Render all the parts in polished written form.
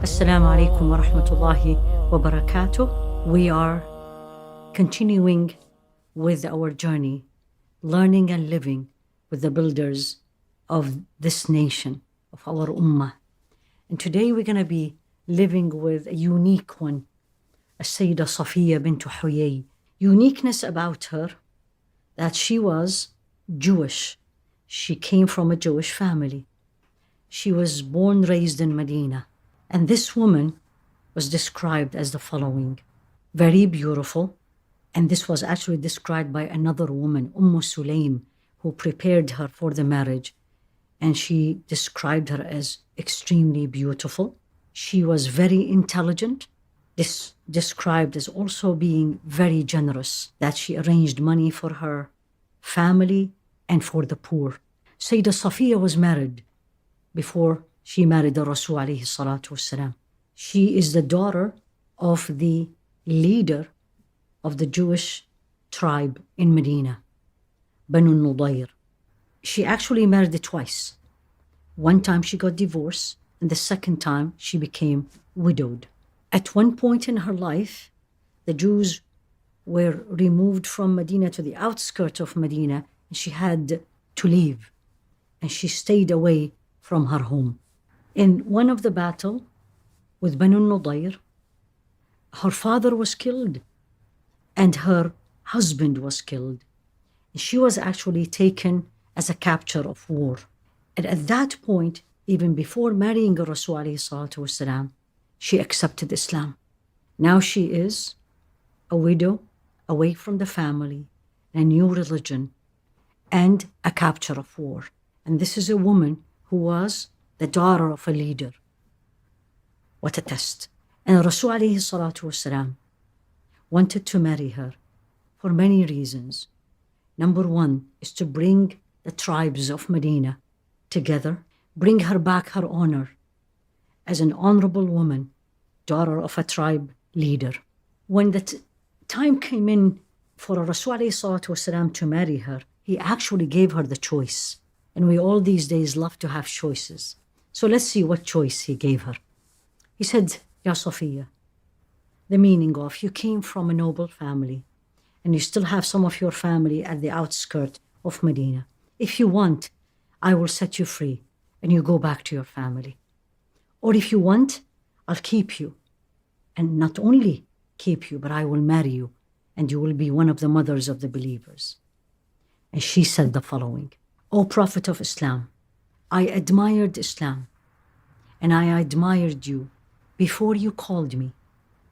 Assalamu alaikum wa rahmatullahi wa barakatuh. We are continuing with our journey, learning and living with the builders of this nation, of our ummah. And today we're going to be living with a unique one, a Sayyida Safiyye bint Huyey. Uniqueness about her, that she was Jewish. She came from a Jewish family. She was born, raised in Medina. And this woman was described as the following: very beautiful. And this was actually described by another woman, Sulaim, who prepared her for the marriage. And she described her as extremely beautiful. She was very intelligent, described as also being very generous, that she arranged money for her family and for the poor. Sayyida Safiyya was married before she married the Rasul alayhi salatu wasalam. She is the daughter of the leader of the Jewish tribe in Medina, Banu Nadir. She actually married twice. One time she got divorced, and the second time she became widowed. At one point in her life, the Jews were removed from Medina to the outskirts of Medina, and she had to leave, and she stayed away from her home. In one of the battle with Banu Nadir, her father was killed and her husband was killed. She was actually taken as a capture of war. And at that point, even before marrying Rasul alayhi salatu wasalam, she accepted Islam. Now she is a widow, away from the family, a new religion, and a capture of war. And this is a woman who was the daughter of a leader. What a test. And Rasul alayhi salatu wasalam wanted to marry her for many reasons. Number one is to bring the tribes of Medina together, bring her back her honor as an honorable woman, daughter of a tribe leader. When the time came in for Rasul alayhi salatu wasalam to marry her, he actually gave her the choice. And we all these days love to have choices. So let's see what choice he gave her. He said, Ya Safiyya, the meaning of you came from a noble family and you still have some of your family at the outskirts of Medina. If you want, I will set you free and you go back to your family. Or if you want, I'll keep you. And not only keep you, but I will marry you and you will be one of the mothers of the believers. And she said the following: O Prophet of Islam, I admired Islam and I admired you before you called me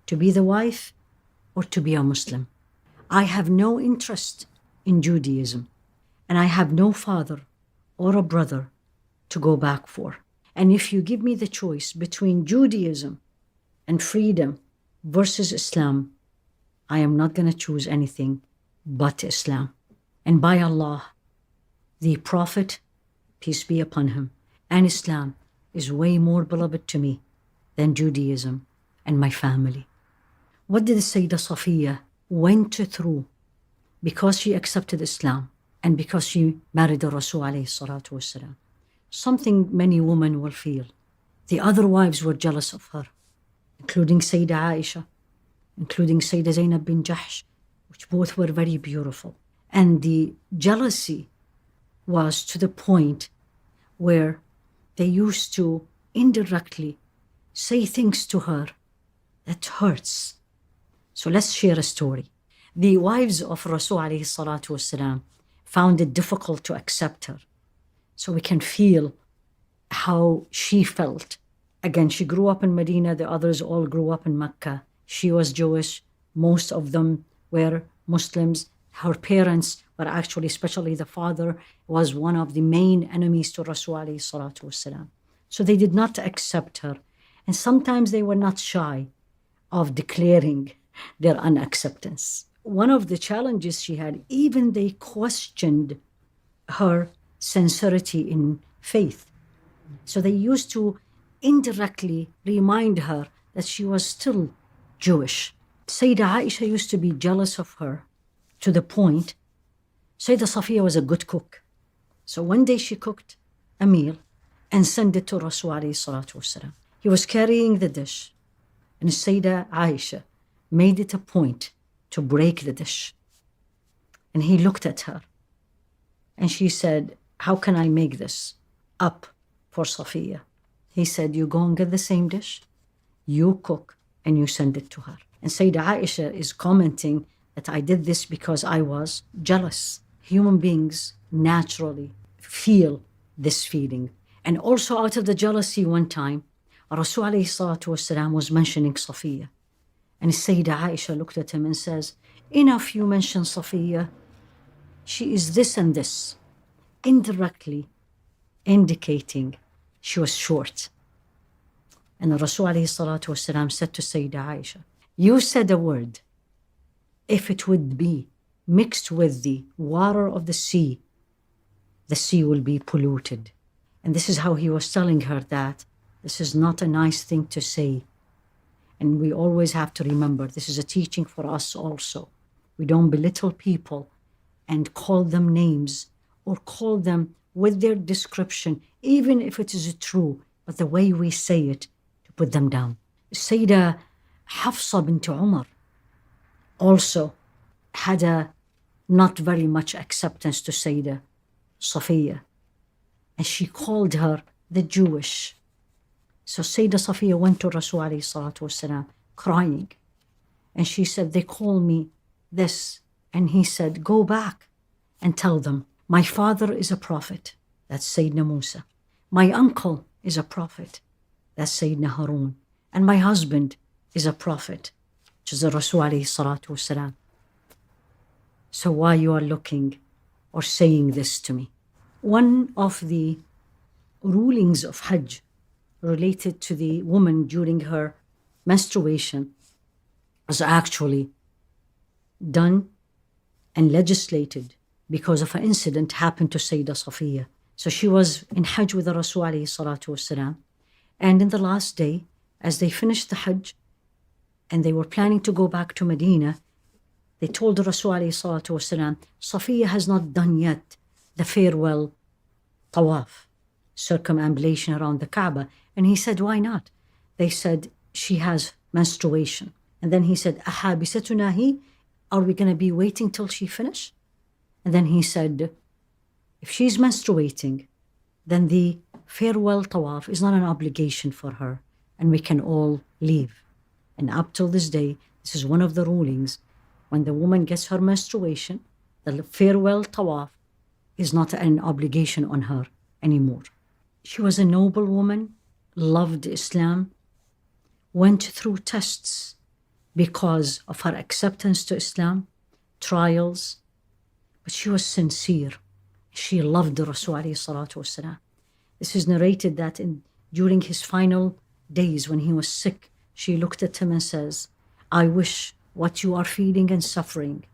to be the wife or to be a Muslim. I have no interest in Judaism and I have no father or a brother to go back for. And if you give me the choice between Judaism and freedom versus Islam, I am not going to choose anything but Islam. And by Allah, the Prophet, peace be upon him, and Islam is way more beloved to me than Judaism and my family. What did Sayyida Safiyya went through because she accepted Islam and because she married the Rasul alayhi salatu wasalam? Something many women will feel. The other wives were jealous of her, including Sayyida Aisha, including Sayyida Zainab bin Jahsh, which both were very beautiful. And the jealousy was to the point where they used to indirectly say things to her that hurts. So let's share a story. The wives of Rasul alayhi salatu wasalam found it difficult to accept her. So we can feel how she felt. Again, she grew up in Medina, the others all grew up in Mecca. She was Jewish, most of them were Muslims. Her parents were actually, especially the father, was one of the main enemies to Rasul alayhi salatu wasalam. So they did not accept her. And sometimes they were not shy of declaring their unacceptance. One of the challenges she had, even they questioned her sincerity in faith. So they used to indirectly remind her that she was still Jewish. Sayyida Aisha used to be jealous of her to the point, Sayyida Safiyya was a good cook. So one day she cooked a meal and sent it to Rasul alayhi salatu wasalam. He was carrying the dish, and Sayyidah Aisha made it a point to break the dish. And he looked at her, and she said, how can I make this up for Safiyya? He said, you go and get the same dish, you cook, and you send it to her. And Sayyidah Aisha is commenting that I did this because I was jealous. Human beings naturally feel this feeling. And also out of the jealousy one time, Rasul alayhi salatu wasalam was mentioning Safiyya. And Sayyidah Aisha looked at him and says, enough you mention Safiyya. She is this and this. Indirectly indicating she was short. And Rasul alayhi salatu wasalam said to Sayyidah Aisha, you said a word. If it would be mixed with the water of the sea will be polluted. And this is how he was telling her that this is not a nice thing to say. And we always have to remember, this is a teaching for us also. We don't belittle people and call them names or call them with their description, even if it is true, but the way we say it, to put them down. Sayyidah Hafsa bint Umar also had a not very much acceptance to Sayyidah Safiyya, and she called her the Jewish. So Sayyidah Safiyya went to Rasul alayhi salatu wasalam crying, and she said, they call me this. And he said, go back and tell them, my father is a prophet, that's Sayyidina Musa. My uncle is a prophet, that's Sayyidina Harun. And my husband is a prophet, which is the Rasul alayhi salatu wasalam. So why you are looking or saying this to me? One of the rulings of Hajj related to the woman during her menstruation was actually done and legislated because of an incident happened to Sayyidah Safiyya. So she was in Hajj with the Rasul alayhi salatu wasalam, and in the last day, as they finished the Hajj and they were planning to go back to Medina, they told the Rasul alayhi salatu wasalam, Safiyya has not done yet the farewell tawaf, circumambulation around the Kaaba. And he said, why not? They said, she has menstruation. And then he said, ahabisatuna hi, are we going to be waiting till she finish? And then he said, if she's menstruating, then the farewell tawaf is not an obligation for her, and we can all leave. And up till this day, this is one of the rulings. When the woman gets her menstruation, the farewell tawaf is not an obligation on her anymore. She was a noble woman, loved Islam, went through tests because of her acceptance to Islam, trials, but she was sincere. She loved the Rasul alayhi salatu wasalam. This is narrated that during his final days when he was sick, she looked at him and says, I wish what you are feeling and suffering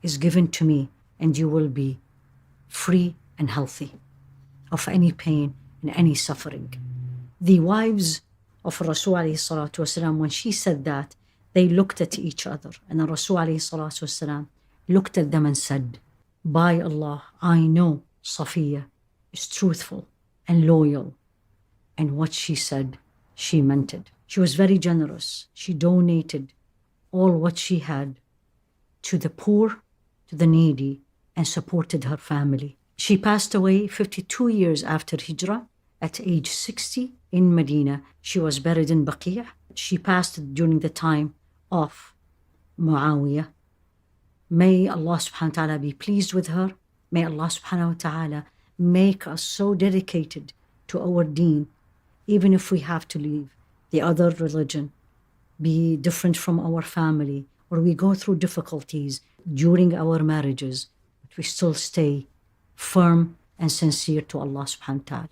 is given to me, and you will be free and healthy of any pain and any suffering. The wives of Rasul alayhi salatu wasalam, when she said that, they looked at each other, and the Rasul alayhi salatu wasalam looked at them and said, by Allah, I know Safiyya is truthful and loyal, and what she said, she meant it. She was very generous. She donated all what she had to the poor, to the needy, and supported her family. She passed away 52 years after Hijrah at age 60 in Medina. She was buried in Baqi'. She passed during the time of Muawiyah. May Allah subhanahu wa ta'ala be pleased with her. May Allah subhanahu wa ta'ala make us so dedicated to our deen, even if we have to leave the other religion, be different from our family, or we go through difficulties during our marriages, but we still stay firm and sincere to Allah subhanahu wa ta'ala.